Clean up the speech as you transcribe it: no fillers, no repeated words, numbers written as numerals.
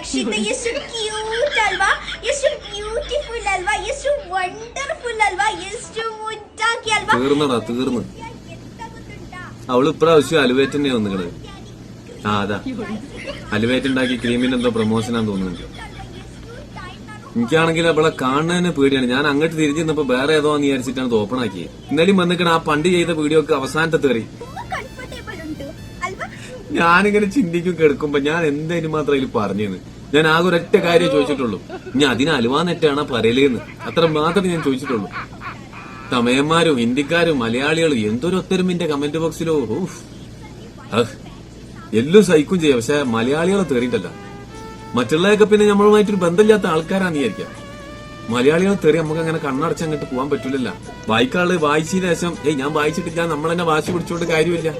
Rakshita, you're so cute, Alva. You're so beautiful, Alva. You're so wonderful, Alva. You're so muttaki, Alva. തീർന്നു അവള് ഇപ്രാവശ്യം അലുവേറ്റ് തന്നെ വന്നിക്കണത്. അതാ അലുവേറ്റ് ഉണ്ടാക്കി ക്രീമിന്റെ എന്തോ പ്രൊമോഷനാന്ന് തോന്നുന്നുണ്ട്. എനിക്കാണെങ്കിൽ അവളെ കാണുന്നതിന് പേടിയാണ്. ഞാൻ അങ്ങോട്ട് തിരിഞ്ഞു നിന്നപ്പോ വേറെ ഏതോ എന്ന് വിചാരിച്ചിട്ടാണ് ഓപ്പൺ ആക്കിയത്. ഇന്നലെയും വന്നിക്കണ ആ പണ്ട് ചെയ്ത വീഡിയോ ഒക്കെ അവസാനത്തെ തെറി. ഞാനിങ്ങനെ ചിന്തിക്കും കിടക്കുമ്പോ ഞാൻ എന്തായാലും മാത്രം അതിൽ പറഞ്ഞെന്ന്. ഞാൻ ആകെ ഒരൊറ്റ കാര്യം ചോദിച്ചിട്ടുള്ളൂ, ഞാൻ അതിന് അലുവാ നെറ്റാണ് പറയലേന്ന്. അത്ര മാത്രമേ ഞാൻ ചോദിച്ചിട്ടുള്ളൂ. തമിഴന്മാരും ഹിന്ദിക്കാരും മലയാളികളും എന്തൊരു ഒത്തൊരുമിന്റെ കമന്റ് ബോക്സിലോ എല്ലാം സഹിക്കും ചെയ്യാം. പക്ഷെ മലയാളികളെ തെറിയിട്ടല്ല. മറ്റുള്ളതൊക്കെ പിന്നെ നമ്മളുമായിട്ടൊരു ബന്ധമില്ലാത്ത ആൾക്കാരാന്ന് വിചാരിക്കാം. മലയാളികളെ തെറി നമുക്ക് അങ്ങനെ കണ്ണടച്ച് അങ്ങോട്ട് പോകാൻ പറ്റൂലല്ല. വായിക്കാള് വായിച്ചതിന് ശേഷം ഞാൻ വായിച്ചിട്ടില്ല നമ്മളെന്നെ വാശി പിടിച്ചോണ്ട് കാര്യമില്ല.